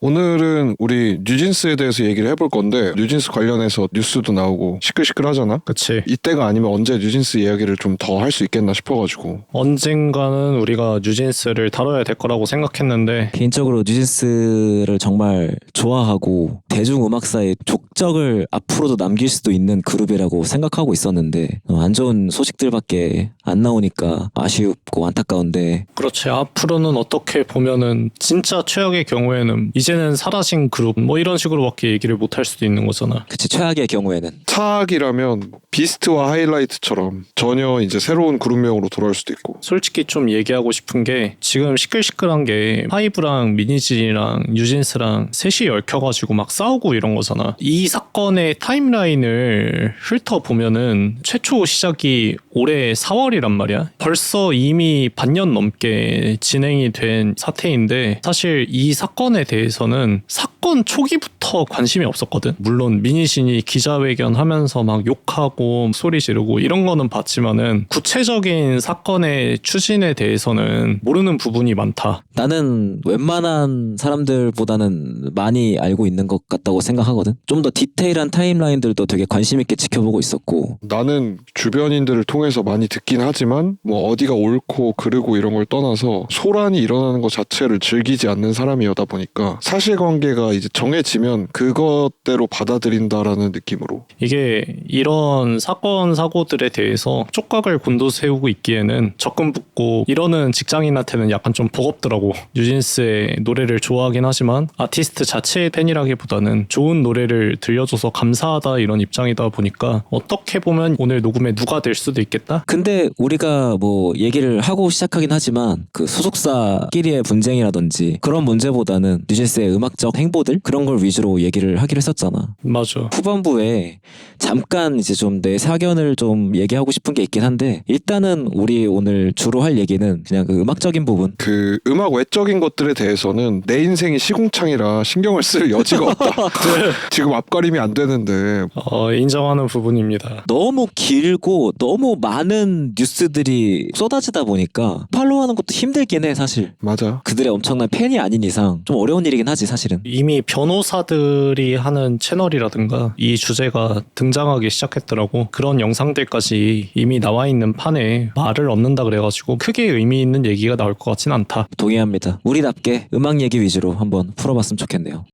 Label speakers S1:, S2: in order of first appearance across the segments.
S1: 오늘은 우리 뉴진스에 대해서 얘기를 해볼 건데 뉴진스 관련해서 뉴스도 나오고 시끌시끌하잖아.
S2: 그치.
S1: 이때가 아니면 언제 뉴진스 이야기를 좀 더 할 수 있겠나 싶어가지고.
S2: 언젠가는 우리가 뉴진스를 다뤄야 될 거라고 생각했는데
S3: 개인적으로 뉴진스를 정말 좋아하고 대중음악사의 족적을 앞으로도 남길 수도 있는 그룹이라고 생각하고 있었는데 안 좋은 소식들밖에 안 나오니까 아쉽고 안타까운데
S2: 그렇지. 앞으로는 어떻게 보면은 진짜 최악의 경우에는 이제는 사라진 그룹 뭐 이런 식으로밖에 얘기를 못 할 수도 있는 거잖아.
S3: 그치 최악의 경우에는
S1: 차악이라면 비스트와 하이라이트처럼 전혀 이제 새로운 그룹명으로 돌아올 수도 있고.
S2: 솔직히 좀 얘기하고 싶은 게 지금 시끌시끌한 게 하이브랑 미니진이랑 뉴진스랑 셋이 얽혀가지고 막 싸우고 이런 거잖아. 이 사건의 타임라인을 훑어보면은 최초 시작이 올해 4월이란 말이야. 벌써 이미 반년 넘게 진행이 된 사태인데 사실 이 사건에 대해서는 사건 초기부터 관심이 없었거든. 물론 미니진이 기자회견 하면서 막 욕하고 소리 지르고 이런 거는 봤지만은 구체적인 사건의 추진에 대해서는 모르는 부분이 많다.
S3: 나는 웬만한 사람들보다는 많이 알고 있는 것 같다고 생각하거든. 좀 더 디테일한 타임라인들도 되게 관심 있게 지켜보고 있었고
S1: 나는 주변인들을 통해서 많이 듣긴 하지만 뭐 어디가 옳고 그르고 이런 걸 떠나서 소란이 일어나는 것 자체를 즐기지 않는 사람이었다 보니까 사실관계가 이제 정해지면 그것대로 받아들인다라는 느낌으로.
S2: 이게 이런 사건 사고들에 대해서 촉각을 곤두세우고 있기에는 적금 붙고 이러는 직장인한테는 약간 좀 버겁더라고. 뉴진스의 노래를 좋아하긴 하지만 아티스트 자체의 팬이라기보다는 좋은 노래를 들려줘서 감사하다 이런 입장이다 보니까 어떻게 보면 오늘 녹음에 누가 될 수도 있겠다?
S3: 근데 우리가 뭐 얘기를 하고 시작하긴 하지만 그 소속사끼리의 분쟁이라든지 그런 문제보다는 뉴진스의 음악적 행보들 그런 걸 위주로 얘기를 하기로 했었잖아.
S2: 맞아.
S3: 후반부에 잠깐 이제 좀 내 사견을 좀 얘기하고 싶은 게 있긴 한데 일단은 우리 오늘 주로 할 얘기는 그냥 그 음악적인 부분.
S1: 그 음악 외적인 것들에 대해서는 내 인생이 시궁창이라 신경을 쓸 여지가 없다. 지금 앞가림이 안 되는데.
S2: 인정하는 부분입니다.
S3: 너무 길고 너무 많은 뉴스들이 쏟아지다 보니까 팔로우하는 것도 힘들긴 해 사실.
S1: 맞아.
S3: 그들의 엄청난 팬이 아닌 이상 좀 어려운 일이긴 하지 사실은.
S2: 이미 변호사들이 하는 채널이라든가 이 주제가 등장하기 시작했더라고. 그런 영상들까지 이미 나와 있는 판에 말을 얻는다 그래가지고 크게 의미 있는 얘기가 나올 것 같진 않다.
S3: 동의합니다. 우리답게 음악 얘기 위주로 한번 풀어봤으면 좋겠네요.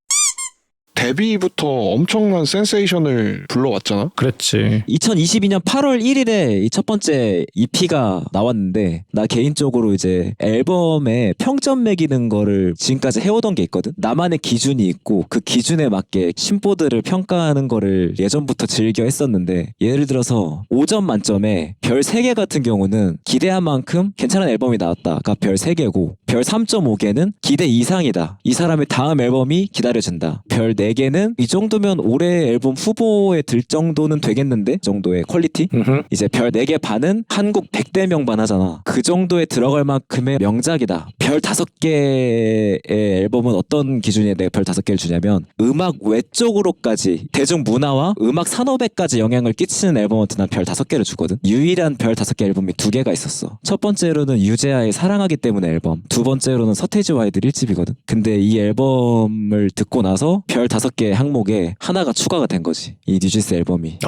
S1: 데뷔부터 엄청난 센세이션을 불러왔잖아.
S2: 그랬지.
S3: 2022년 8월 1일에 이 첫 번째 EP가 나왔는데 나 개인적으로 이제 앨범에 평점 매기는 거를 지금까지 해오던 게 있거든. 나만의 기준이 있고 그 기준에 맞게 신보들을 평가하는 거를 예전부터 즐겨 했었는데 예를 들어서 5점 만점에 별 3개 같은 경우는 기대한 만큼 괜찮은 앨범이 나왔다가 별 3개고 별 3.5개는 기대 이상이다. 이 사람의 다음 앨범이 기다려진다. 별 4개는 이 정도면 올해 앨범 후보에 들 정도는 되겠는데 정도의 퀄리티? 이제 별 4개 반은 한국 100대 명반 하잖아. 그 정도에 들어갈 만큼의 명작이다. 별 5개의 앨범은 어떤 기준에 내가 별 5개를 주냐면 음악 외적으로까지 대중문화와 음악 산업에까지 영향을 끼치는 앨범한테 난 별 5개를 주거든. 유일한 별 5개 앨범이 2개가 있었어. 첫 번째로는 유재하의 사랑하기 때문에 앨범, 두 번째로는 서태지와 아이들 1집이거든. 근데 이 앨범을 듣고 나서 별 5개 항목에 하나가 추가가 된 거지. 이 뉴진스 앨범이.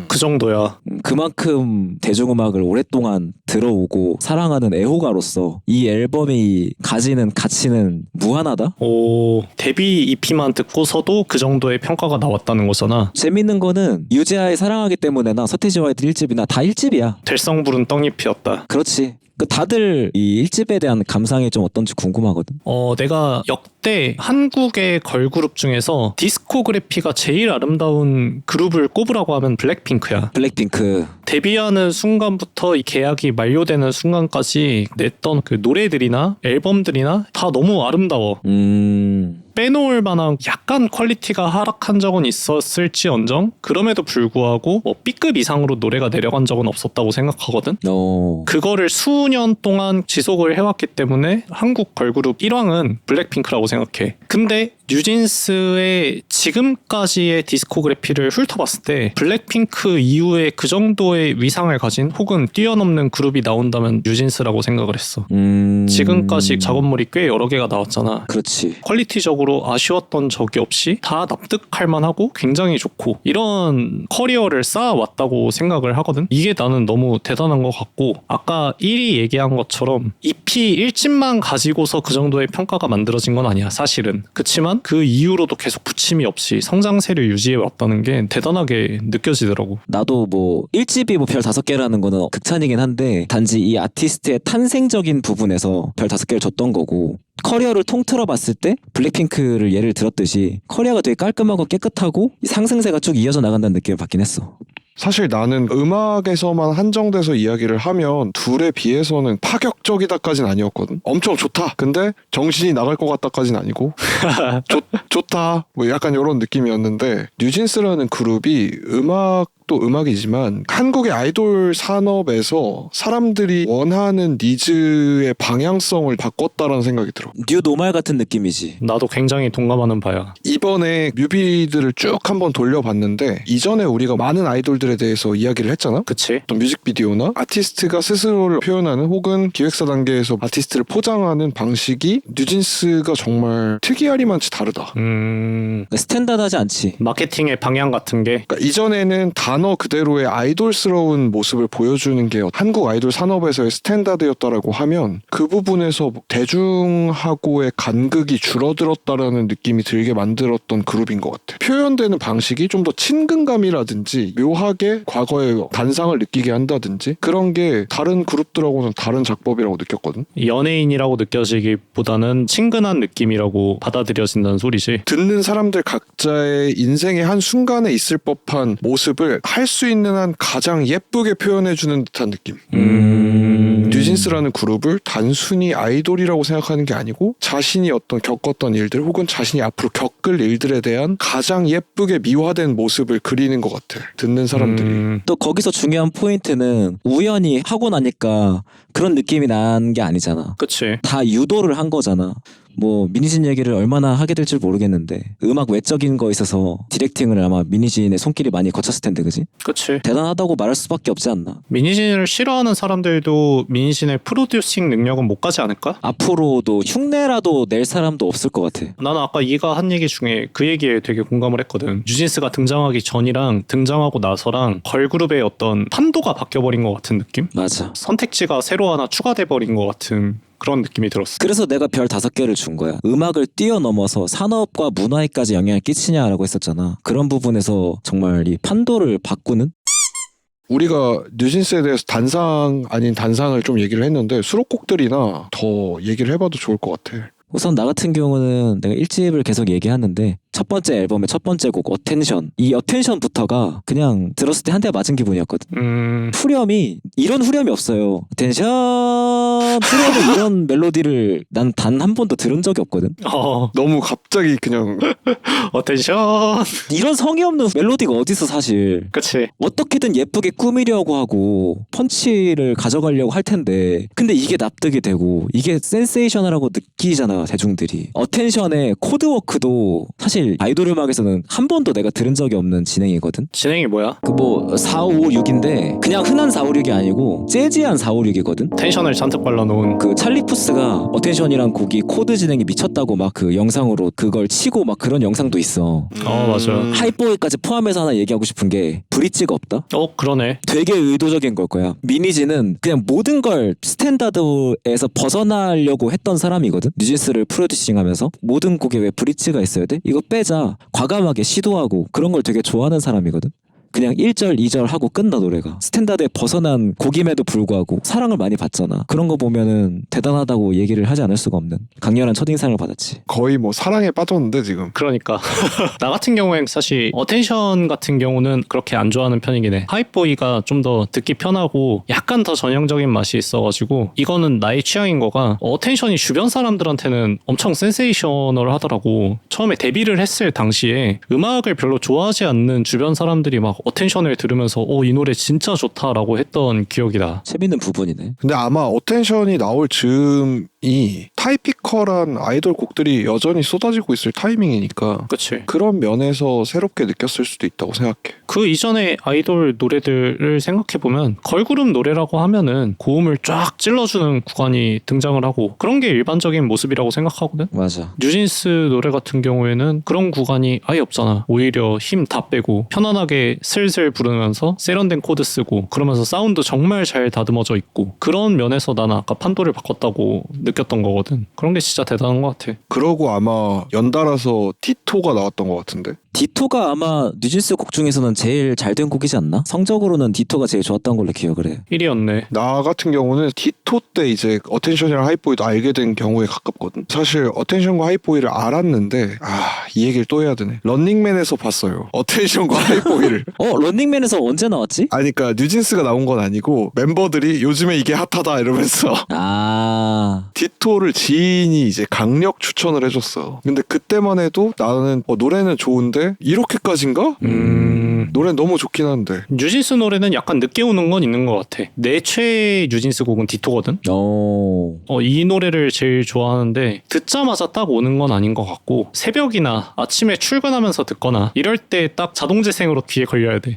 S2: 그 정도야.
S3: 그만큼 대중음악을 오랫동안 들어오고 사랑하는 애호가로서 이 앨범이 가지는 가치는 무한하다?
S2: 오, 데뷔 EP만 듣고서도 그 정도의 평가가 나왔다는 거잖아.
S3: 재밌는 거는 유재하의 사랑하기 때문에나 서태지와 아이들 1집이나 다 1집이야.
S2: 될성부른 떡잎이었다.
S3: 그렇지. 그 다들 이 1집에 대한 감상이 좀 어떤지 궁금하거든.
S2: 내가 역대 한국의 걸그룹 중에서 디스코그래피가 제일 아름다운 그룹을 꼽으라고 하면 블랙핑크야.
S3: 블랙핑크.
S2: 데뷔하는 순간부터 이 계약이 만료되는 순간까지 냈던 그 노래들이나 앨범들이나 다 너무 아름다워. 빼놓을 만한 약간 퀄리티가 하락한 적은 있었을지언정 그럼에도 불구하고 뭐 B급 이상으로 노래가 내려간 적은 없었다고 생각하거든. 그거를 수년 동안 지속을 해왔기 때문에 한국 걸그룹 1왕은 블랙핑크라고 생각해. 근데 뉴진스의 지금까지의 디스코그래피를 훑어봤을 때 블랙핑크 이후에 그 정도의 위상을 가진 혹은 뛰어넘는 그룹이 나온다면 뉴진스라고 생각을 했어. 지금까지 작업물이 꽤 여러 개가 나왔잖아.
S3: 그렇지.
S2: 퀄리티적으로 아쉬웠던 적이 없이 다 납득할 만하고 굉장히 좋고 이런 커리어를 쌓아왔다고 생각을 하거든. 이게 나는 너무 대단한 것 같고 아까 1위 얘기한 것처럼 EP 1집만 가지고서 그 정도의 평가가 만들어진 건 아니야 사실은. 그치만 그 이후로도 계속 부침이 없이 성장세를 유지해 왔다는 게 대단하게 느껴지더라고.
S3: 나도 뭐 1집이 뭐 별 5개라는 거는 극찬이긴 한데 단지 이 아티스트의 탄생적인 부분에서 별 5개를 줬던 거고 커리어를 통틀어 봤을 때 블랙핑크를 예를 들었듯이 커리어가 되게 깔끔하고 깨끗하고 상승세가 쭉 이어져 나간다는 느낌을 받긴 했어.
S1: 사실 나는 음악에서만 한정돼서 이야기를 하면 둘에 비해서는 파격적이다까지는 아니었거든. 엄청 좋다. 근데 정신이 나갈 것 같다까지는 아니고 좋다. 뭐 약간 이런 느낌이었는데 뉴진스라는 그룹이 또 음악이지만 한국의 아이돌 산업에서 사람들이 원하는 니즈의 방향성을 바꿨다라는 생각이 들어.
S3: 뉴 노말 같은 느낌이지.
S2: 나도 굉장히 동감하는 바야.
S1: 이번에 뮤비들을 쭉 한번 돌려봤는데 이전에 우리가 많은 아이돌들에 대해서 이야기를 했잖아.
S2: 그치?
S1: 어떤 뮤직비디오나 아티스트가 스스로를 표현하는 혹은 기획사 단계에서 아티스트를 포장하는 방식이 뉴진스가 정말 특이하리만치 다르다.
S3: 스탠다드하지 않지.
S2: 마케팅의 방향 같은 게
S1: 그러니까 이전에는 단어 그대로의 아이돌스러운 모습을 보여주는 게 한국 아이돌 산업에서의 스탠다드였다라고 하면 그 부분에서 대중하고의 간극이 줄어들었다라는 느낌이 들게 만들었던 그룹인 것 같아. 표현되는 방식이 좀 더 친근감이라든지 묘하게 과거의 단상을 느끼게 한다든지 그런 게 다른 그룹들하고는 다른 작법이라고 느꼈거든.
S2: 연예인이라고 느껴지기보다는 친근한 느낌이라고 받아들여진다는 소리지.
S1: 듣는 사람들 각자의 인생의 한 순간에 있을 법한 모습을 할 수 있는 한 가장 예쁘게 표현해주는 듯한 느낌. 뉴진스라는 그룹을 단순히 아이돌이라고 생각하는 게 아니고 자신이 어떤 겪었던 일들 혹은 자신이 앞으로 겪을 일들에 대한 가장 예쁘게 미화된 모습을 그리는 것 같아. 듣는 사람들이.
S3: 또 거기서 중요한 포인트는 우연히 하고 나니까 그런 느낌이 난 게 아니잖아.
S2: 그치.
S3: 다 유도를 한 거잖아. 뭐 미니진 얘기를 얼마나 하게 될지 모르겠는데 음악 외적인 거 있어서 디렉팅을 아마 미니진의 손길이 많이 거쳤을 텐데 그지?
S2: 그치.
S3: 대단하다고 말할 수밖에 없지 않나.
S2: 미니진을 싫어하는 사람들도 미니진의 프로듀싱 능력은 못 가지 않을까?
S3: 앞으로도 흉내라도 낼 사람도 없을 것 같아.
S2: 나는 아까 이가 한 얘기 중에 그 얘기에 되게 공감을 했거든. 뉴진스가 등장하기 전이랑 등장하고 나서랑 걸그룹의 어떤 판도가 바뀌어버린 것 같은 느낌?
S3: 맞아.
S2: 선택지가 새로 하나 추가돼버린 것 같은 그런 느낌이 들었어.
S3: 그래서 내가 별 5개를 준 거야. 음악을 뛰어넘어서 산업과 문화에까지 영향을 끼치냐라고 했었잖아. 그런 부분에서 정말 이 판도를 바꾸는?
S1: 우리가 뉴진스에 대해서 단상 아닌 단상을 좀 얘기를 했는데 수록곡들이나 더 얘기를 해봐도 좋을 것 같아.
S3: 우선 나 같은 경우는 내가 1집을 계속 얘기하는데 첫 번째 앨범의 첫 번째 곡 어텐션, 이 어텐션부터가 그냥 들었을 때 한 대 맞은 기분이었거든. 후렴이 이런 후렴이 없어요. 어텐션 후렴에 이런 멜로디를 난 단 한 번도 들은 적이 없거든.
S1: 너무 갑자기 그냥
S2: 어텐션.
S3: 이런 성의 없는 멜로디가 어딨어 사실.
S2: 그치.
S3: 어떻게든 예쁘게 꾸미려고 하고 펀치를 가져가려고 할 텐데 근데 이게 납득이 되고 이게 센세이셔널하고 느끼잖아 대중들이. 어텐션의 코드워크도 사실 아이돌 음악에서는 한 번도 내가 들은 적이 없는 진행이거든.
S2: 진행이 뭐야?
S3: 그 뭐 4, 5, 6인데 그냥 흔한 4, 5, 6이 아니고 재즈한 4, 5, 6이거든.
S2: 텐션을 잔뜩 발라놓은.
S3: 그 찰리 푸스가 어텐션이란 곡이 코드 진행이 미쳤다고 막 그 영상으로 그걸 치고 막 그런 영상도 있어.
S2: 맞아.
S3: 하이보이까지 포함해서 하나 얘기하고 싶은 게 브릿지가 없다?
S2: 그러네.
S3: 되게 의도적인 걸 거야. 미니지는 그냥 모든 걸 스탠다드에서 벗어나려고 했던 사람이거든. 뉴진스를 프로듀싱하면서 모든 곡에 왜 브릿지가 있어야 돼? 이거 빼자. 과감하게 시도하고 그런 걸 되게 좋아하는 사람이거든. 그냥 1절, 2절 하고 끝나 노래가. 스탠다드에 벗어난 곡임에도 불구하고 사랑을 많이 받잖아. 그런 거 보면은 대단하다고 얘기를 하지 않을 수가 없는 강렬한 첫인상을 받았지.
S1: 거의 뭐 사랑에 빠졌는데 지금.
S2: 그러니까 나 같은 경우엔 사실 어텐션 같은 경우는 그렇게 안 좋아하는 편이긴 해. 하이보이가 좀 더 듣기 편하고 약간 더 전형적인 맛이 있어가지고 이거는 나의 취향인 거가 어텐션이 주변 사람들한테는 엄청 센세이셔널 하더라고. 처음에 데뷔를 했을 당시에 음악을 별로 좋아하지 않는 주변 사람들이 막 어텐션을 들으면서 이 노래 진짜 좋다라고 했던 기억이다.
S3: 재밌는 부분이네.
S1: 근데 아마 어텐션이 나올 즈음에 이 타이피컬한 아이돌 곡들이 여전히 쏟아지고 있을 타이밍이니까
S2: 그치.
S1: 그런 면에서 새롭게 느꼈을 수도 있다고 생각해.
S2: 그 이전에 아이돌 노래들을 생각해보면 걸그룹 노래라고 하면은 고음을 쫙 찔러주는 구간이 등장을 하고 그런 게 일반적인 모습이라고 생각하거든.
S3: 맞아.
S2: 뉴진스 노래 같은 경우에는 그런 구간이 아예 없잖아. 오히려 힘 다 빼고 편안하게 슬슬 부르면서 세련된 코드 쓰고 그러면서 사운드 정말 잘 다듬어져 있고 그런 면에서 나는 아까 판도를 바꿨다고 느꼈던 거거든. 그런 게 진짜 대단한 것 같아.
S1: 그러고 아마 연달아서 디토가 나왔던 것 같은데.
S3: 디토가 아마 뉴진스 곡 중에서는 제일 잘 된 곡이지 않나? 성적으로는 디토가 제일 좋았던 걸로 기억을 해.
S2: 1위였네.
S1: 나 같은 경우는 디토 때 이제 어텐션이랑 하이보이도 알게 된 경우에 가깝거든. 사실 어텐션과 하이보이를 알았는데 이 얘기를 또 해야 되네. 런닝맨에서 봤어요. 어텐션과 하이보이를.
S3: 런닝맨에서 언제 나왔지?
S1: 아니 그러니까 뉴진스가 나온 건 아니고 멤버들이 요즘에 이게 핫하다 이러면서
S3: 아,
S1: 디토를 지인이 이제 강력 추천을 해줬어. 근데 그때만 해도 나는 노래는 좋은데 이렇게까지인가? 노래는 너무 좋긴 한데.
S2: 뉴진스 노래는 약간 늦게 오는 건 있는 것 같아. 내 최애 뉴진스 곡은 디토거든. 이 노래를 제일 좋아하는데 듣자마자 딱 오는 건 아닌 것 같고 새벽이나 아침에 출근하면서 듣거나 이럴 때 딱 자동 재생으로 귀에 걸려야 돼.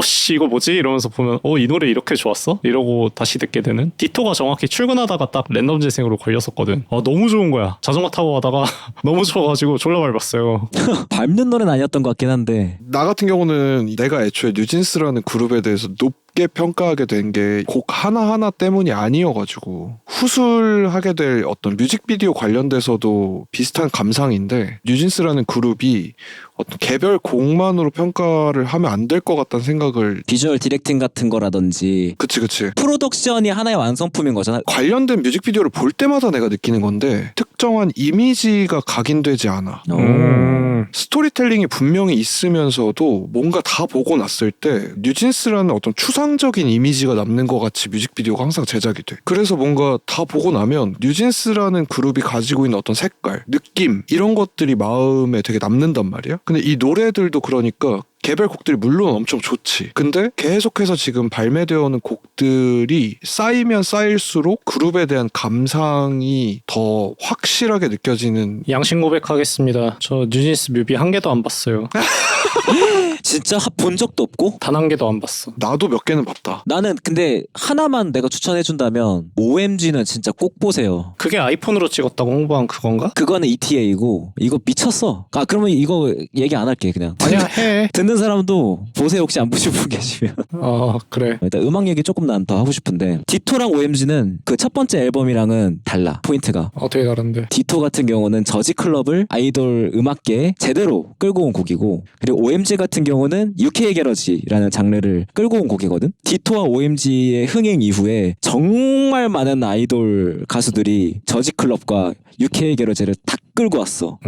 S2: 씨 이거 뭐지? 이러면서 보면 이 노래 이렇게 좋았어? 이러고 다시 듣게 되는. 디토가 정확히 출근하다가 딱 랜덤 재생으로 걸렸었거든. 너무 좋은 거야. 자전거 타고 가다가 너무 좋아가지고 졸라 밟았어요.
S3: 밟는 노래는 아니었던 것 같긴 한데.
S1: 나 같은 경우는 내가 애초에 뉴진스라는 그룹에 대해서 높게 평가하게 된 게 곡 하나하나 때문이 아니어가지고 후술하게 될 어떤 뮤직비디오 관련돼서도 비슷한 감상인데 뉴진스라는 그룹이 어떤 개별 곡만으로 평가를 하면 안 될 것 같다는 생각을.
S3: 비주얼 디렉팅 같은 거라든지
S1: 그치
S3: 프로덕션이 하나의 완성품인 거잖아.
S1: 관련된 뮤직비디오를 볼 때마다 내가 느끼는 건데 특정한 이미지가 각인되지 않아. 스토리텔링이 분명히 있으면서도 뭔가 다 보고 났을 때 뉴진스라는 어떤 추상적인 이미지가 남는 것 같이 뮤직비디오가 항상 제작이 돼. 그래서 뭔가 다 보고 나면 뉴진스라는 그룹이 가지고 있는 어떤 색깔, 느낌 이런 것들이 마음에 되게 남는단 말이야. 근데 이 노래들도 그러니까 개별 곡들이 물론 엄청 좋지. 근데 계속해서 지금 발매되어 오는 곡들이 쌓이면 쌓일수록 그룹에 대한 감상이 더 확실하게 느껴지는.
S2: 양심 고백하겠습니다. 저 뉴진스 뮤비 한 개도 안 봤어요.
S3: 진짜 본 적도 없고?
S2: 단 한 개도 안 봤어.
S1: 나도 몇 개는 봤다.
S3: 나는 근데 하나만 내가 추천해준다면 OMG는 진짜 꼭 보세요.
S2: 그게 아이폰으로 찍었다고 홍보한 그건가?
S3: 그거는 ETA고 이거 미쳤어. 그러면 이거 얘기 안 할게 그냥.
S2: 아니야 해.
S3: 듣는 사람도 보세요. 혹시 안 보신 분 계시면.
S2: 그래.
S3: 일단 음악 얘기 조금 난 더 하고 싶은데 디토랑 OMG는 그 첫 번째 앨범이랑은 달라. 포인트가.
S2: 어떻게 다른데?
S3: 디토 같은 경우는 저지 클럽을 아이돌 음악계에 제대로 끌고 온 곡이고 그리고 OMG 같은 경우는 UK 게러지라는 장르를 끌고 온 곡이거든. 디토와 OMG의 흥행 이후에 정말 많은 아이돌 가수들이 저지 클럽과 UK 게러지를 다 끌고 왔어.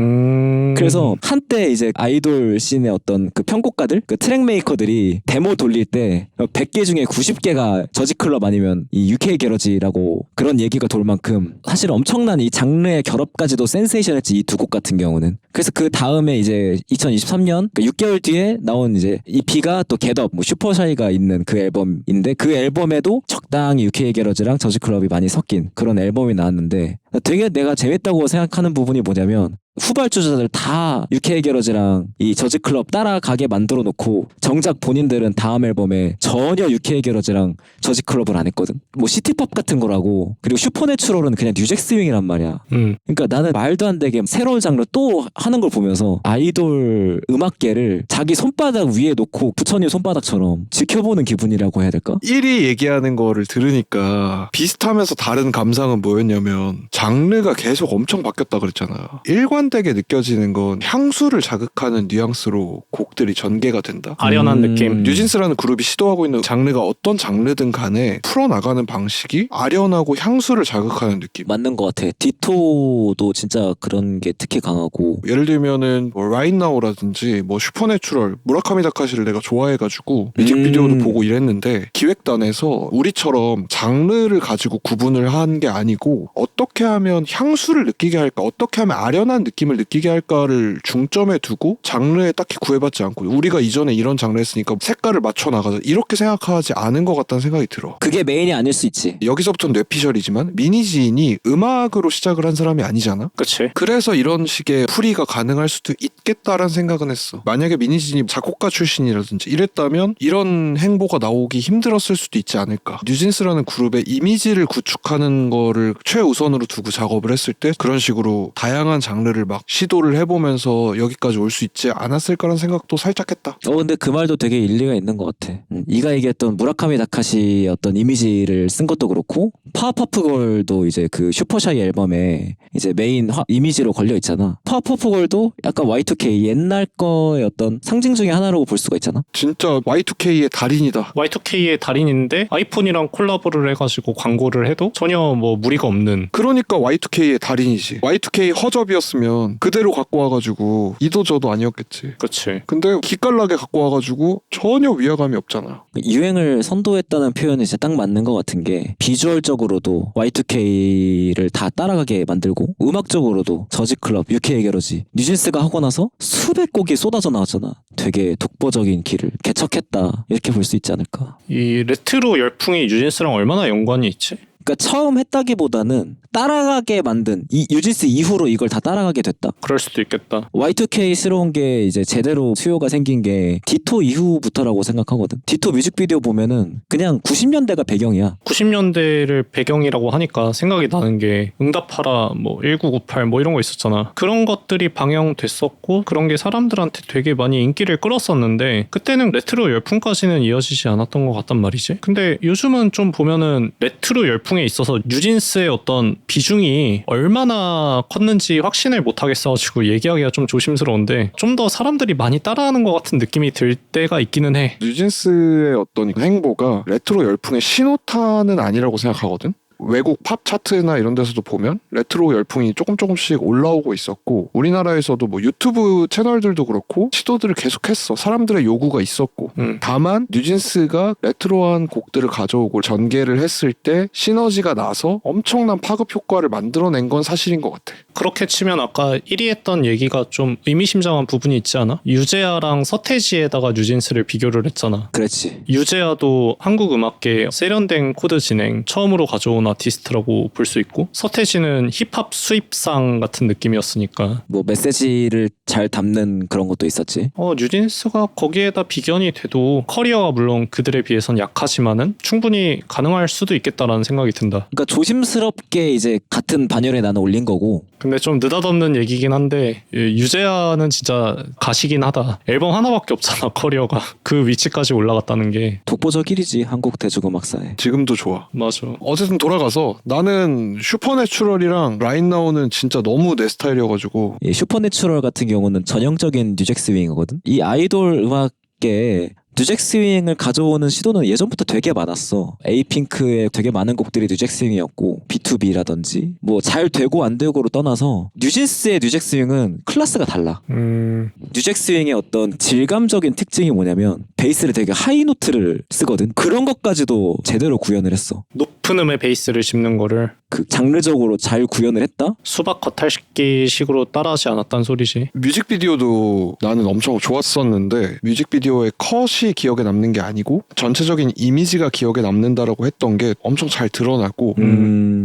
S3: 그래서 한때 이제 아이돌 씬의 어떤 그 편곡가들, 그 트랙 메이커들이 데모 돌릴 때 100개 중에 90개가 저지 클럽 아니면 이 UK 게러지라고 그런 얘기가 돌 만큼 사실 엄청난 이 장르의 결합까지도 센세이션했지 이 두 곡 같은 경우는. 그래서 그 다음에 이제 2023년 6개월 뒤에 나온 이제 EP가 또 겟업, 슈퍼샤이가 있는 그 앨범인데 그 앨범에도 적당히 UK 게러지랑 저지 클럽이 많이 섞인 그런 앨범이 나왔는데 되게 내가 재밌다고 생각하는 부분이 뭐냐면 후발주자들 다 UK 게러지랑 이 저지 클럽 따라가게 만들어 놓고 정작 본인들은 다음 앨범에 전혀 UK 게러지랑 저지 클럽을 안 했거든. 시티팝 같은 거라고. 그리고 슈퍼내추럴은 그냥 뉴잭스윙이란 말이야. 그러니까 나는 말도 안 되게 새로운 장르 또 하는 걸 보면서 아이돌 음악계를 자기 손바닥 위에 놓고 부처님 손바닥처럼 지켜보는 기분이라고 해야 될까?
S1: 1위 얘기하는 거를 들으니까 비슷하면서 다른 감상은 뭐였냐면 장르가 계속 엄청 바뀌었다 그랬잖아. 일관되게 느껴지는 건 향수를 자극하는 뉘앙스로 곡들이 전개가 된다.
S2: 아련한 느낌.
S1: 뉴진스라는 그룹이 시도하고 있는 장르가 어떤 장르든 간에 풀어나가는 방식이 아련하고 향수를 자극하는 느낌.
S3: 맞는 것 같아. 디토도 진짜 그런 게 특히 강하고.
S1: 예를 들면은 Right Now라든지 슈퍼내추럴, 무라카미 다카시를 내가 좋아해가지고 뮤직비디오도 보고 이랬는데 기획단에서 우리처럼 장르를 가지고 구분을 한 게 아니고 어떻게 하면 향수를 느끼게 할까, 어떻게 하면 아련한 느낌 느낌을 느끼게 할까를 중점에 두고 장르에 딱히 구애받지 않고 우리가 이전에 이런 장르 했으니까 색깔을 맞춰 나가자 이렇게 생각하지 않은 것 같다는 생각이 들어.
S3: 그게 메인이 아닐 수 있지.
S1: 여기서부터는 뇌피셜이지만 미니지인이 음악으로 시작을 한 사람이 아니잖아.
S2: 그치.
S1: 그래서 이런 식의 풀이가 가능할 수도 있겠다라는 생각은 했어. 만약에 미니진이 작곡가 출신이라든지 이랬다면 이런 행보가 나오기 힘들었을 수도 있지 않을까. 뉴진스라는 그룹의 이미지를 구축하는 거를 최우선으로 두고 작업을 했을 때 그런 식으로 다양한 장르를 막 시도를 해보면서 여기까지 올 수 있지 않았을까라는 생각도 살짝 했다.
S3: 근데 그 말도 되게 일리가 있는 것 같아. 이가 얘기했던 무라카미 다카시 어떤 이미지를 쓴 것도 그렇고 파워퍼프걸도 이제 그 슈퍼샤이 앨범에 이제 메인 이미지로 걸려 있잖아. 파워퍼프걸도 약간 Y2K 옛날 거의 어떤 상징 중에 하나라고 볼 수가 있잖아.
S1: 진짜 Y2K의 달인이다.
S2: Y2K의 달인인데 아이폰이랑 콜라보를 해가지고 광고를 해도 전혀 뭐 무리가 없는.
S1: 그러니까 Y2K의 달인이지. Y2K 허접이었으면 그대로 갖고 와가지고 이도저도 아니었겠지.
S2: 그치.
S1: 근데 기깔나게 갖고 와가지고 전혀 위화감이 없잖아.
S3: 유행을 선도했다는 표현이 진짜 딱 맞는 것 같은 게 비주얼적으로도 Y2K를 다 따라가게 만들고 음악적으로도 저지클럽, UK 게러지, 뉴진스가 하고 나서 수백 곡이 쏟아져 나왔잖아. 되게 독보적인 길을 개척했다 이렇게 볼 수 있지 않을까.
S2: 이 레트로 열풍이 뉴진스랑 얼마나 연관이 있지?
S3: 그러니까 처음 했다기보다는 따라가게 만든 이 뉴진스 이후로 이걸 다 따라가게 됐다.
S2: 그럴 수도 있겠다.
S3: Y2K스러운 게 이제 제대로 수요가 생긴 게 디토 이후부터라고 생각하거든. 디토 뮤직비디오 보면은 그냥 90년대가 배경이야.
S2: 90년대를 배경이라고 하니까 생각이 나는 게 응답하라 뭐 1998 뭐 이런 거 있었잖아. 그런 것들이 방영됐었고 그런 게 사람들한테 되게 많이 인기를 끌었었는데 그때는 레트로 열풍까지는 이어지지 않았던 것 같단 말이지. 근데 요즘은 좀 보면은 레트로 열풍에 있어서 뉴진스의 어떤 비중이 얼마나 컸는지 확신을 못하겠어가지고 얘기하기가 좀 조심스러운데 좀 더 사람들이 많이 따라하는 것 같은 느낌이 들 때가 있기는 해.
S1: 뉴진스의 어떤 행보가 레트로 열풍의 신호탄은 아니라고 생각하거든. 외국 팝 차트나 이런 데서도 보면 레트로 열풍이 조금씩 올라오고 있었고 우리나라에서도 뭐 유튜브 채널들도 그렇고 시도들을 계속했어. 사람들의 요구가 있었고 다만 뉴진스가 레트로한 곡들을 가져오고 전개를 했을 때 시너지가 나서 엄청난 파급 효과를 만들어낸 건 사실인 것 같아.
S2: 그렇게 치면 아까 1위 했던 얘기가 좀 의미심장한 부분이 있지 않아? 유재하랑 서태지에다가 뉴진스를 비교를 했잖아.
S3: 그렇지.
S2: 유재하도 한국 음악계 세련된 코드 진행 처음으로 가져온 아티스트라고 볼 수 있고 서태지는 힙합 수입상 같은 느낌이었으니까
S3: 뭐 메시지를 잘 담는 그런 것도 있었지.
S2: 뉴진스가 거기에다 비견이 돼도 커리어가 물론 그들에 비해선 약하지만은 충분히 가능할 수도 있겠다라는 생각이 든다.
S3: 그러니까 조심스럽게 이제 같은 반열에 나는 올린 거고.
S2: 근데 좀 느닷없는 얘기긴 한데 유재하는 진짜 가시긴 하다. 앨범 하나밖에 없잖아 커리어가. 그 위치까지 올라갔다는 게.
S3: 독보적 1위지 한국 대중음악사에.
S1: 지금도 좋아.
S2: 맞아.
S1: 어쨌든 돌아가서 나는 슈퍼내추럴이랑 라인나우는 진짜 너무 내 스타일이어가지고
S3: 이 슈퍼내추럴 같은 경우는 전형적인 뉴잭스윙이거든. 이 아이돌 음악계 뉴잭스윙을 가져오는 시도는 예전부터 되게 많았어. 에이핑크의 되게 많은 곡들이 뉴잭스윙이었고 B2B라든지 뭐 잘 되고 안 되고로 떠나서 뉴진스의 뉴잭스윙은 클래스가 달라. 뉴잭스윙의 어떤 질감적인 특징이 뭐냐면 베이스를 되게 하이노트를 쓰거든. 그런 것까지도 제대로 구현을 했어.
S2: 높은 음의 베이스를 짚는 거를
S3: 그 장르적으로 잘 구현을 했다?
S2: 수박 겉핥기식으로 따라하지 않았단 소리지.
S1: 뮤직비디오도 나는 엄청 좋았었는데 뮤직비디오의 컷이 기억에 남는 게 아니고 전체적인 이미지가 기억에 남는다라고 했던 게 엄청 잘 드러나고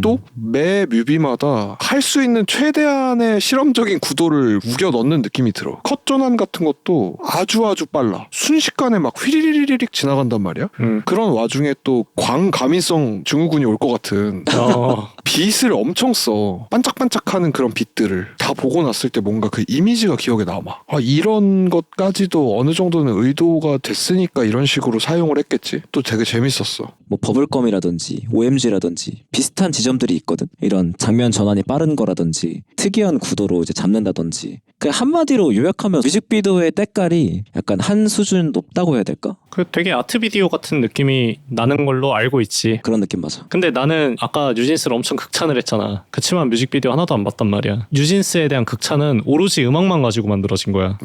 S1: 또 매 뮤비마다 할 수 있는 최대한의 실험적인 구도를 우겨 넣는 느낌이 들어. 컷 전환 같은 것도 아주 빨라. 순식간에 막 휘리리리릭 지나간단 말이야. 그런 와중에 또 광감인성 증후군이 올 것 같은 빛을 엄청 써. 반짝반짝하는 그런 빛들을 다 보고 났을 때 뭔가 그 이미지가 기억에 남아. 이런 것까지도 어느 정도는 의도가 됐으니까 이런 식으로 사용을 했겠지. 또 되게 재밌었어.
S3: 뭐 버블검이라든지 OMG라든지 비슷한 지점들이 있거든. 이런 장면 전환이 빠른 거라든지 특이한 구도로 이제 잡는다든지 그 한마디로 요약하면 뮤직비디오의 때깔이 약간 한 수준 높다고 해야 될까?
S2: 그 되게 아트 비디오 같은 느낌이 나는 걸로 알고 있지.
S3: 그런 느낌 맞아.
S2: 근데 나는 아까 뉴진스를 엄청 극찬을 했잖아. 그치만 뮤직비디오 하나도 안 봤단 말이야. 뉴진스에 대한 극찬은 오로지 음악만 가지고 만들어진 거야.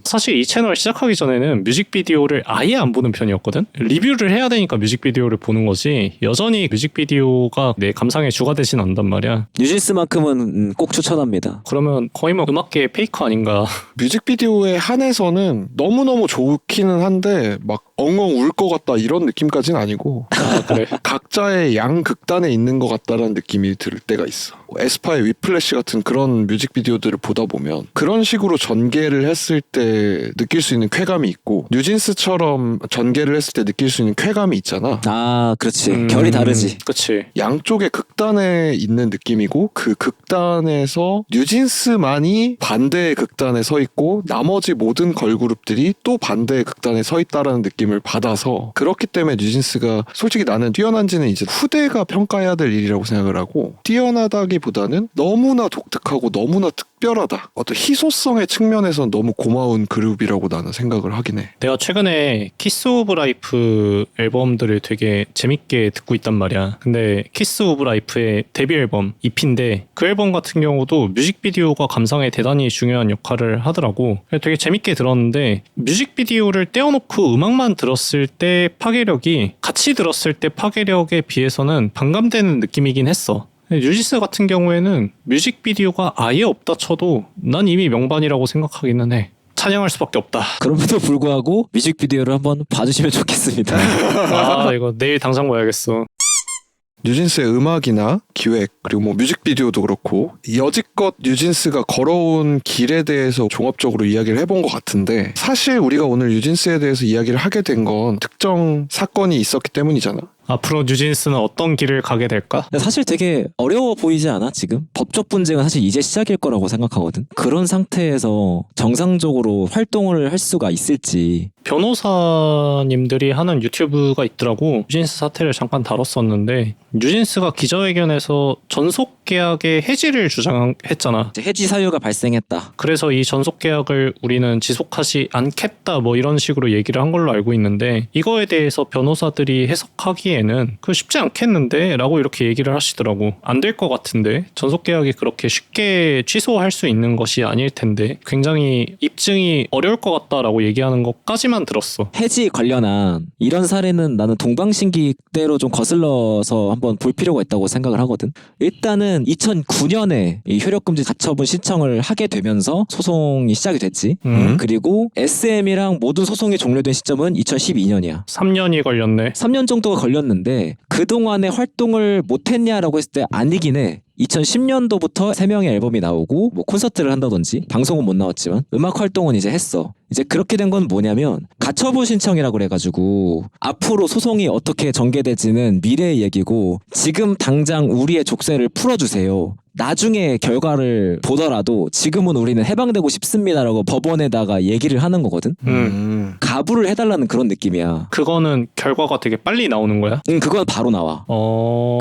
S2: 사실 이 채널 시작하기 전에는 뮤직비디오를 아예 안 보는 편이었거든. 리뷰를 해야 되니까 뮤직비디오를 보는 거지. 여전히 뮤직비디오가 내 감상의 주가 되진 않단 말이야.
S3: 뉴진스만큼은 꼭 추천합니다.
S2: 그러면 거의 뭐 음악계의 페이커 아닌가.
S1: 뮤직비디오에 한해서는 너무너무 좋기는 한데 막 엉엉 울 것 같다 이런 느낌까지는 아니고
S2: 아, 그래.
S1: 각자의 양극단에 있는 것 같다라는 느낌이 들 때가 있어. 에스파의 위플래시 같은 그런 뮤직비디오들을 보다 보면 그런 식으로 전개를 했을 때 느낄 수 있는 쾌감이 있고 뉴진스처럼 전개를 했을 때 느낄 수 있는 쾌감이 있잖아.
S3: 아 그렇지. 결이 다르지.
S2: 그치.
S1: 양쪽의 극단에 있는 느낌이고 그 극단에서 뉴진스만이 반대의 극단에 서 있고 나머지 모든 걸그룹들이 또 반대의 극단에 서 있다라는 느낌을 받아서 그렇기 때문에 뉴진스가 솔직히 나는 뛰어난지는 이제 후대가 평가해야 될 일이라고 생각을 하고 뛰어나다기보다는 너무나 독특하고 너무나 특별하다. 어떤 희소성의 측면에서는 너무 고마운 그룹이라고 나는 생각을 하긴 해.
S2: 내가 최근에 키스 오브 라이프 앨범들을 되게 재밌게 듣고 있단 말이야. 근데 키스 오브 라이프의 데뷔 앨범 EP인데 그 앨범 같은 경우도 뮤직비디오가 감상에 대단히 중요한 역할을 하더라고. 되게 재밌게 들었는데 뮤직비디오를 떼어놓고 음악만 들었을 때 파괴력이 같이 들었을 때 파괴력에 비해서는 반감되는 느낌이긴 했어. 뉴진스 같은 경우에는 뮤직비디오가 아예 없다 쳐도 난 이미 명반이라고 생각하기는 해. 찬양할 수밖에 없다.
S3: 그럼에도 불구하고 뮤직비디오를 한번 봐주시면 좋겠습니다.
S2: 아 이거 내일 당장 봐야겠어.
S1: 뉴진스의 음악이나 기획 그리고 뭐 뮤직비디오도 그렇고 여지껏 뉴진스가 걸어온 길에 대해서 종합적으로 이야기를 해본 것 같은데 사실 우리가 오늘 뉴진스에 대해서 이야기를 하게 된 건 특정 사건이 있었기 때문이잖아.
S2: 앞으로 뉴진스는 어떤 길을 가게 될까?
S3: 근데 사실 되게 어려워 보이지 않아 지금? 법적 분쟁은 사실 이제 시작일 거라고 생각하거든. 그런 상태에서 정상적으로 활동을 할 수가 있을지.
S2: 변호사님들이 하는 유튜브가 있더라고. 뉴진스 사태를 잠깐 다뤘었는데 뉴진스가 기자회견에서 전속 계약의 해지를 주장했잖아.
S3: 이제 해지 사유가 발생했다.
S2: 그래서 이 전속 계약을 우리는 지속하지 않겠다 뭐 이런 식으로 얘기를 한 걸로 알고 있는데 이거에 대해서 변호사들이 해석하기에는 그 쉽지 않겠는데 라고 이렇게 얘기를 하시더라고. 안 될 것 같은데 전속 계약이 그렇게 쉽게 취소할 수 있는 것이 아닐 텐데 굉장히 입증이 어려울 것 같다라고 얘기하는 것까지만 들었어.
S3: 해지 관련한 이런 사례는 나는 동방신기대로 좀 거슬러서 한번 볼 필요가 있다고 생각을 하거든. 일단은 2009년에 이 효력금지 가처분 신청을 하게 되면서 소송이 시작이 됐지. 그리고 SM이랑 모든 소송이 종료된 시점은 2012년이야.
S2: 3년이 걸렸네.
S3: 3년 정도가 걸렸는데 그동안에 활동을 못했냐라고 했을 때 아니긴 해. 2010년도부터 3명의 앨범이 나오고 뭐 콘서트를 한다든지 방송은 못 나왔지만 음악 활동은 이제 했어. 이제 그렇게 된 건 뭐냐면 가처분 신청이라고 그래가지고 앞으로 소송이 어떻게 전개될지는 미래의 얘기고 지금 당장 우리의 족쇄를 풀어주세요. 나중에 결과를 보더라도 지금은 우리는 해방되고 싶습니다라고 법원에다가 얘기를 하는 거거든. 가부를 해달라는 그런 느낌이야.
S2: 그거는 결과가 되게 빨리 나오는 거야?
S3: 그건 바로 나와.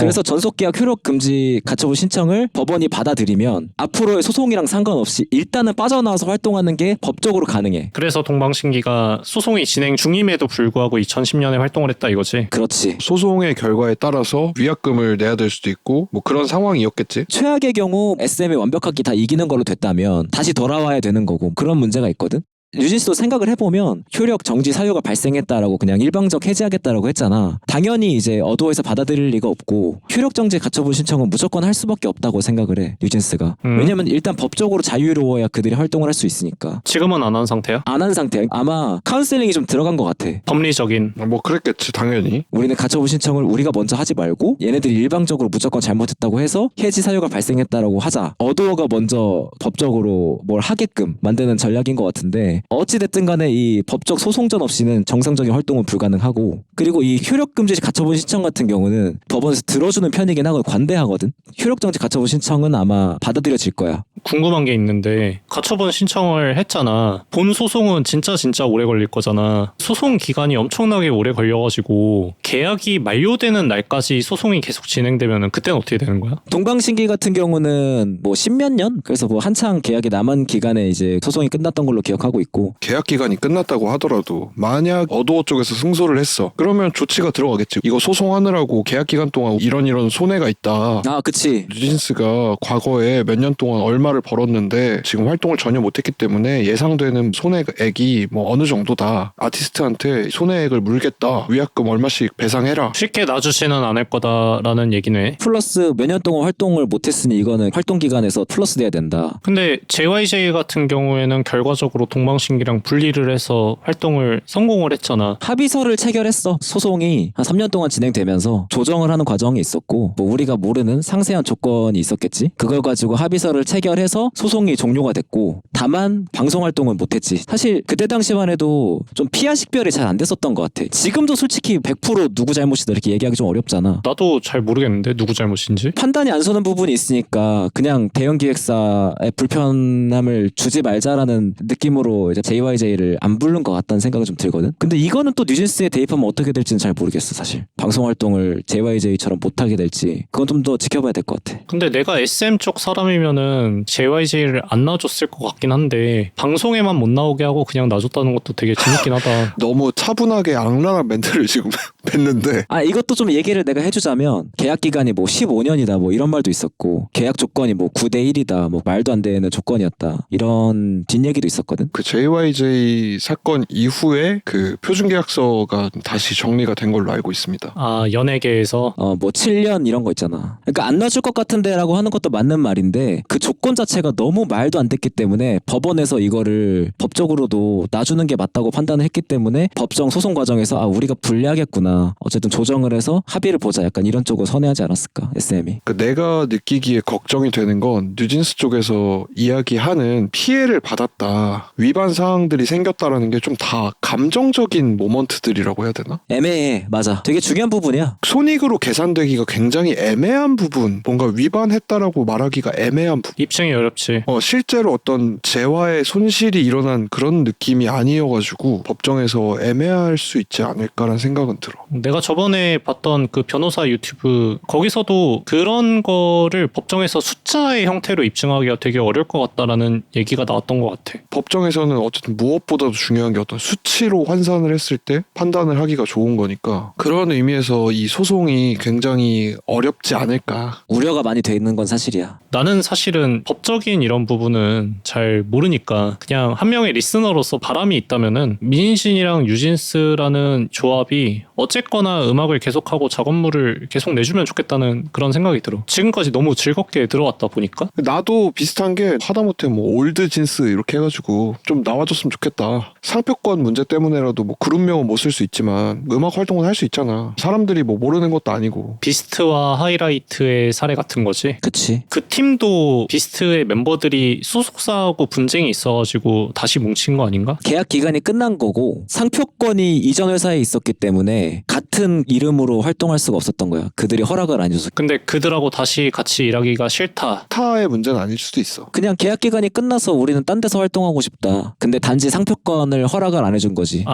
S3: 그래서 전속계약 효력금지 가처분 신청을 법원이 받아들이면 앞으로의 소송이랑 상관없이 일단은 빠져나와서 활동하는 게 법적으로 가능해.
S2: 그래서 동방신기가 소송이 진행 중임에도 불구하고 2010년에 활동을 했다 이거지?
S3: 그렇지.
S1: 소송의 결과에 따라서 위약금을 내야 될 수도 있고 뭐 그런 상황이었겠지.
S3: 최악의 경우 SM이 완벽하게 다 이기는 걸로 됐다면 다시 돌아와야 되는 거고 그런 문제가 있거든. 뉴진스도 생각을 해보면 효력 정지 사유가 발생했다라고 그냥 일방적 해지하겠다라고 했잖아. 당연히 이제 어도에서 받아들일 리가 없고 효력 정지 가처분 신청은 무조건 할 수밖에 없다고 생각을 해. 뉴진스가. 왜냐면 일단 법적으로 자유로워야 그들이 활동을 할 수 있으니까.
S2: 지금은 안 한 상태야?
S3: 안 한 상태야. 아마 카운셀링이 좀 들어간 것 같아.
S2: 법리적인.
S1: 뭐 그랬겠지 당연히.
S3: 우리는 가처분 신청을 우리가 먼저 하지 말고 얘네들이 일방적으로 무조건 잘못했다고 해서 해지 사유가 발생했다라고 하자. 어도어가 먼저 법적으로 뭘 하게끔 만드는 전략인 것 같은데 때문에 어찌됐든 간에 이 법적 소송전 없이는 정상적인 활동은 불가능하고, 그리고 이 효력금지 가처분 신청 같은 경우는 법원에서 들어주는 편이긴 하고 관대하거든. 효력정지 가처분 신청은 아마 받아들여질 거야.
S2: 궁금한 게 있는데 가처분 신청을 했잖아. 본 소송은 진짜 오래 걸릴 거잖아. 소송 기간이 엄청나게 오래 걸려가지고 계약이 만료되는 날까지 소송이 계속 진행되면 그때는 어떻게 되는 거야?
S3: 동방신기 같은 경우는 뭐 십몇 년? 그래서 뭐 한창 계약이 남은 기간에 이제 소송이 끝났던 걸로 기억하고 있고.
S1: 계약 기간이 끝났다고 하더라도 만약 어도어 쪽에서 승소를 했어. 그러면 조치가 들어가겠지. 이거 소송하느라고 계약 기간 동안 이런 손해가 있다.
S3: 아, 그치.
S1: 뉴진스가 과거에 몇 년 동안 얼마를 벌었는데 지금 활동을 전혀 못했기 때문에 예상되는 손해액이 뭐 어느 정도다. 아티스트한테 손해액을 물겠다. 위약금 얼마씩 배상해라.
S2: 쉽게 놔주지는 않을 거다라는 얘기네.
S3: 플러스 몇 년 동안 활동을 못했으니 이거는 활동 기간에서 플러스 돼야 된다.
S2: 근데 JYJ 같은 경우에는 결과적으로 동방신기랑 분리를 해서 활동을 성공을 했잖아.
S3: 합의서를 체결했어. 소송이 한 3년 동안 진행되면서 조정을 하는 과정이 있었고, 뭐 우리가 모르는 상세한 조건이 있었겠지. 그걸 가지고 합의서를 체결해서 소송이 종료가 됐고, 다만 방송 활동은 못했지. 사실 그때 당시만 해도 좀 피아 식별이 잘 안 됐었던 것 같아. 지금도 솔직히 100% 누구 잘못이다 이렇게 얘기하기 좀 어렵잖아.
S2: 나도 잘 모르겠는데 누구 잘못인지.
S3: 판단이 안 서는 부분이 있으니까 그냥 대형 기획사의 불편함을 주지 말자라는 느낌으로 이제 JYJ를 안 부른 것 같다는 생각이 좀 들거든. 근데 이거는 또 뉴진스에 대입하면 어떻게 될지는 잘 모르겠어 사실. 방송 활동을 JYJ처럼 못하게 될지 그건 좀 더 지켜봐야 될 것 같아.
S2: 근데 내가 SM 쪽 사람이면은 JYJ를 안 놔줬을 것 같긴 한데 방송에만 못 나오게 하고 그냥 놔줬다는 것도 되게 재밌긴 하다.
S1: 너무 차분하게 악랄한 멘트를 지금 뱉는데
S3: 아, 이것도 좀 얘기를 내가 해주자면 계약 기간이 뭐 15년이다 뭐 이런 말도 있었고, 계약 조건이 뭐 9대 1이다 뭐 말도 안 되는 조건이었다 이런 뒷얘기도 있었거든.
S1: 그 JYJ 사건 이후에 그 표준계약서가 다시 정리가 된 걸로 알고 있습니다.
S2: 아, 연예계에서.
S3: 뭐 7년 이런 거 있잖아. 그러니까 안 놔줄 것 같은데라고 하는 것도 맞는 말인데 그 조건 자체가 너무 말도 안 됐기 때문에 법원에서 이거를 법적으로도 놔주는 게 맞다고 판단을 했기 때문에 법정 소송 과정에서 아, 우리가 불리하겠구나, 어쨌든 조정을 해서 합의를 보자, 약간 이런 쪽으로 선회하지 않았을까 SM이.
S1: 그 내가 느끼기에 걱정이 되는 건 뉴진스 쪽에서 이야기하는 피해를 받았다, 위반 사항들이 생겼다라는 게 좀 다 감정적인 모먼트들이라고 해야 되나?
S3: 애매해. 맞아. 되게 중요한 부분이야.
S1: 손익으로 계산되기가 굉장히 애매한 부분, 뭔가 위반했다라고 말하기가 애매한 부분.
S2: 입증이 어렵지.
S1: 실제로 어떤 재화의 손실이 일어난 그런 느낌이 아니어가지고 법정에서 애매할 수 있지 않을까라는 생각은 들어.
S2: 내가 저번에 봤던 그 변호사 유튜브 거기서도 그런 거를 법정에서 숫자의 형태로 입증하기가 되게 어려울 것 같다라는 얘기가 나왔던 것 같아.
S1: 법정에서는 어쨌든 무엇보다도 중요한 게 어떤 수치로 환산을 했을 때 판단을 하기가 좋은 거니까, 그런 의미에서 이 소송이 굉장히 어렵지 않을까.
S3: 우려가 많이 돼 있는 건 사실이야.
S2: 나는 사실은 법적인 이런 부분은 잘 모르니까 그냥 한 명의 리스너로서 바람이 있다면은 민신이랑 뉴진스라는 조합이 어쨌거나 음악을 계속하고 작업물을 계속 내주면 좋겠다는 그런 생각이 들어. 지금까지 너무 즐겁게 들어왔다 보니까.
S1: 나도 비슷한 게 하다못해 뭐 올드 진스 이렇게 해가지고 좀 나와줬으면 좋겠다. 상표권 문제 때문에라도 뭐 그룹명은 못 쓸 수 있지만 음악 활동은 할 수 있잖아. 사람들이 뭐 모르는 것도 아니고.
S2: 비스트와 하이라이트의 사례 같은 거지.
S3: 그치.
S2: 그 팀도 비스트의 멤버들이 소속사하고 분쟁이 있어가지고 다시 뭉친 거 아닌가?
S3: 계약 기간이 끝난 거고 상표권이 이전 회사에 있었기 때문에 같은 이름으로 활동할 수가 없었던 거야. 그들이 허락을 안 해줘서.
S2: 근데 그들하고 다시 같이 일하기가 싫다.
S1: 타의 문제는 아닐 수도 있어.
S3: 그냥 계약 기간이 끝나서 우리는 딴 데서 활동하고 싶다. 근데 단지 상표권을 허락을 안 해준 거지.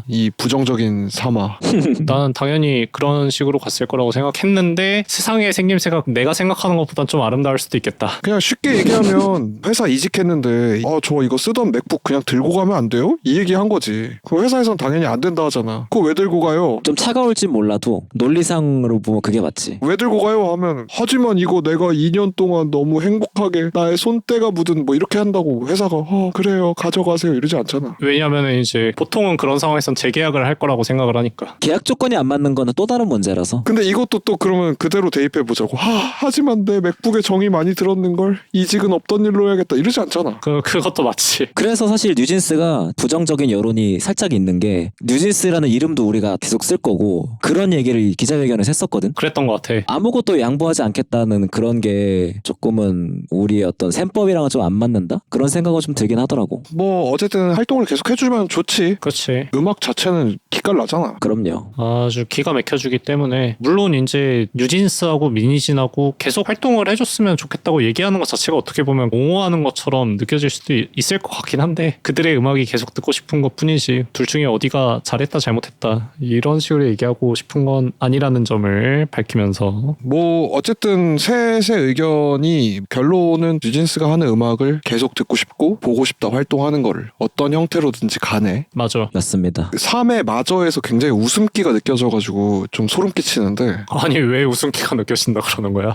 S1: 이 부정적인 삼아.
S2: 나는 당연히 그런 식으로 갔을 거라고 생각했는데 세상의 생김새가 내가 생각하는 것보단 좀 아름다울 수도 있겠다.
S1: 그냥 쉽게 얘기하면 회사 이직했는데 저 이거 쓰던 맥북 그냥 들고 가면 안 돼요? 이 얘기 한 거지. 그 회사에선 당연히 안 된다 하잖아. 그거 왜 들고 가요?
S3: 좀 차가울진 몰라도 논리상으로 보면 그게 맞지.
S1: 왜 들고 가요? 하면 하지만 이거 내가 2년 동안 너무 행복하게 나의 손때가 묻은 뭐 이렇게 한다고 회사가 그래요 가져가세요 이러지 않잖아.
S2: 왜냐면은 이제 보통은 그런 상황에선 재계약을 할 거라고 생각을 하니까.
S3: 계약 조건이 안 맞는 거는 또 다른 문제라서.
S1: 근데 이것도 또 그러면 그대로 대입해보자고. 하지만 내 맥북에 정이 많이 들었는걸 이직은 없던 일로 해야겠다 이러지 않잖아.
S2: 그것도 맞지.
S3: 그래서 사실 뉴진스가 부정적인 여론이 살짝 있는 게, 뉴진스라는 이름도 우리가 다 계속 쓸 거고 그런 얘기를 기자회견에서 했었거든.
S2: 그랬던 것 같아.
S3: 아무것도 양보하지 않겠다는 그런 게 조금은 우리의 어떤 셈법이랑은 좀 안 맞는다? 그런 생각은 좀 들긴 하더라고.
S1: 뭐 어쨌든 활동을 계속 해주면 좋지.
S2: 그렇지.
S1: 음악 자체는 기깔나잖아.
S3: 그럼요.
S2: 아주 기가 막혀주기 때문에 물론 이제 뉴진스하고 미니진하고 계속 활동을 해줬으면 좋겠다고 얘기하는 것 자체가 어떻게 보면 옹호하는 것처럼 느껴질 수도 있을 것 같긴 한데 그들의 음악이 계속 듣고 싶은 것 뿐이지 둘 중에 어디가 잘했다 잘못했다 이런 식으로 얘기하고 싶은 건 아니라는 점을 밝히면서
S1: 뭐 어쨌든 셋의 의견이 결론은 뉴진스가 하는 음악을 계속 듣고 싶고 보고 싶다 활동하는 거를 어떤 형태로든지 간에
S2: 맞아.
S3: 맞습니다.
S1: 그 삶의 마저에서 굉장히 웃음기가 느껴져가지고 좀 소름 끼치는데
S2: 아니 왜 웃음기가 느껴진다 그러는 거야?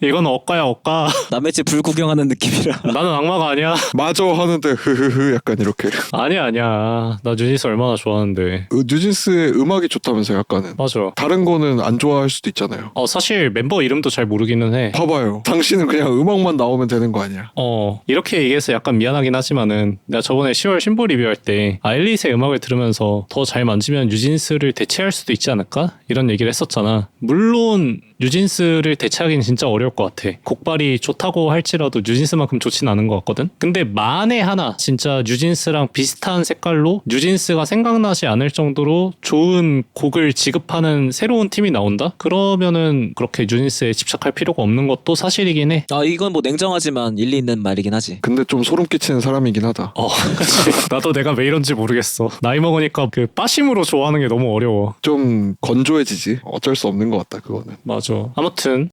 S2: 이건 억가야 억가.
S3: 남의 집 불 구경하는 느낌이라.
S2: 나는 악마가 아니야.
S1: 마저 하는데 흐흐흐 약간 이렇게
S2: 아니야. 나 뉴진스 얼마나 좋아하는데.
S1: 뉴진스의 음악이 좋다면서 약간은
S2: 맞아.
S1: 다른 거는 안 좋아할 수도 있잖아요.
S2: 사실 mem버 이름도 잘 모르기는 해.
S1: 봐봐요. 당신은 그냥 음악만 나오면 되는 거 아니야.
S2: 이렇게 얘기해서 약간 미안하긴 하지만은 내가 저번에 10월 신보 리뷰할 때 엘리스의 음악을 들으면서 더 잘 만지면 뉴진스를 대체할 수도 있지 않을까? 이런 얘기를 했었잖아. 물론 뉴진스를 대체하기는 진짜 어려울 것 같아. 곡발이 좋다고 할지라도 뉴진스만큼 좋진 않은 것 같거든? 근데 만에 하나 진짜 뉴진스랑 비슷한 색깔로 뉴진스가 생각나지 않을 정도로 좋은 곡을 지급하는 새로운 팀이 나온다? 그러면은 그렇게 뉴진스에 집착할 필요가 없는 것도 사실이긴 해.
S3: 이건 뭐 냉정하지만 일리 있는 말이긴 하지.
S1: 근데 좀 소름 끼치는 사람이긴 하다.
S2: 그치. 나도 내가 왜 이런지 모르겠어. 나이 먹으니까 그 빠심으로 좋아하는 게 너무 어려워.
S1: 좀 건조해지지. 어쩔 수 없는 것 같다 그거는.
S2: 맞아. 아무튼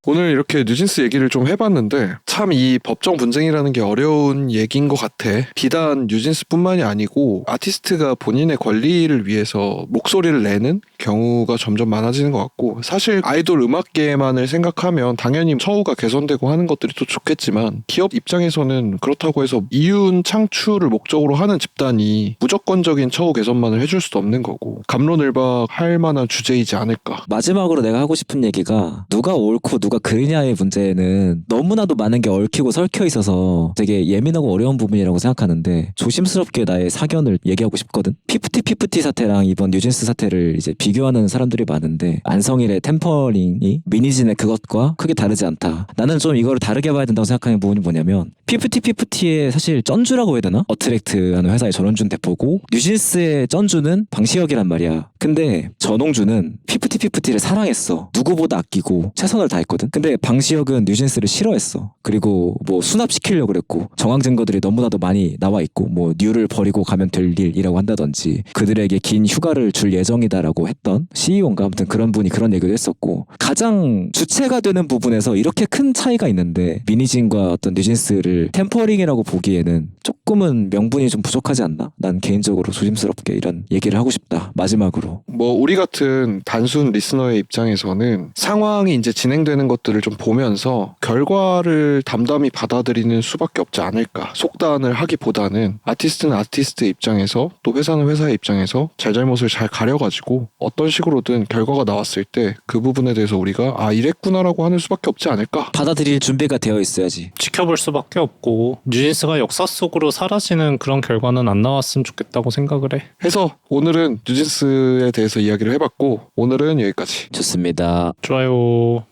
S1: 오늘 이렇게 뉴진스 얘기를 좀 해봤는데 참 이 법정 분쟁이라는 게 어려운 얘기인 것 같아. 비단 뉴진스뿐만이 아니고 아티스트가 본인의 권리를 위해서 목소리를 내는 경우가 점점 많아지는 것 같고 사실 아이돌 음악계만을 생각하면 당연히 처우가 개선되고 하는 것들이 또 좋겠지만 기업 입장에서는 그렇다고 해서 이윤 창출을 목적으로 하는 집단이 무조건적인 처우 개선만을 해줄 수도 없는 거고 갑론을박할 만한 주제이지 않을까.
S3: 마지막으로 내가 하고 싶은 얘기가 누가 옳고 누가 그르냐의 문제는 너무나도 많은 게 얽히고 설켜 있어서 되게 예민하고 어려운 부분이라고 생각하는데 조심스럽게 나의 사견을 얘기하고 싶거든. 피프티 사태랑 이번 뉴진스 사태를 이제 비교하는 사람들이 많은데 안성일의 템퍼링이 미니진의 그것과 크게 다르지 않다. 나는 좀 이거를 다르게 봐야 된다고 생각하는 부분이 뭐냐면 피프티의 사실 쩐주라고 해야 되나? 어트랙트라는 회사의 전원준 대표고 뉴진스의 쩐주는 방시혁이란 말이야. 근데 전홍주는 피프티를 사랑했어. 누구보다 아끼고 최선을 다했거든. 근데 방시혁은 뉴진스를 싫어했어. 그리고 뭐 수납시키려고 그랬고 정황 증거들이 너무나도 많이 나와 있고 뭐 뉴를 버리고 가면 될 일이라고 한다든지 그들에게 긴 휴가를 줄 예정이다라고 했던 CEO인가 아무튼 그런 분이 그런 얘기도 했었고 가장 주체가 되는 부분에서 이렇게 큰 차이가 있는데 미니진과 어떤 뉴진스를 템퍼링이라고 보기에는 조금은 명분이 좀 부족하지 않나? 난 개인적으로 조심스럽게 이런 얘기를 하고 싶다. 마지막으로.
S1: 뭐 우리 같은 단순 리스너의 입장에서는 상황이 이제 진행되는 것들을 좀 보면서 결과를 담담히 받아들이는 수밖에 없지 않을까. 속단을 하기보다는 아티스트는 아티스트 입장에서 또 회사는 회사의 입장에서 잘잘못을 잘 가려가지고 어떤 식으로든 결과가 나왔을 때 그 부분에 대해서 우리가 이랬구나라고 하는 수밖에 없지 않을까.
S3: 받아들일 준비가 되어 있어야지.
S2: 지켜볼 수밖에 없고 뉴진스가 역사 속으로 사라지는 그런 결과는 안 나왔으면 좋겠다고 생각을 해.
S1: 해서 오늘은 뉴진스에 대해서 이야기를 해봤고 오늘은 여기까지.
S3: 좋습니다.
S2: 좋아요.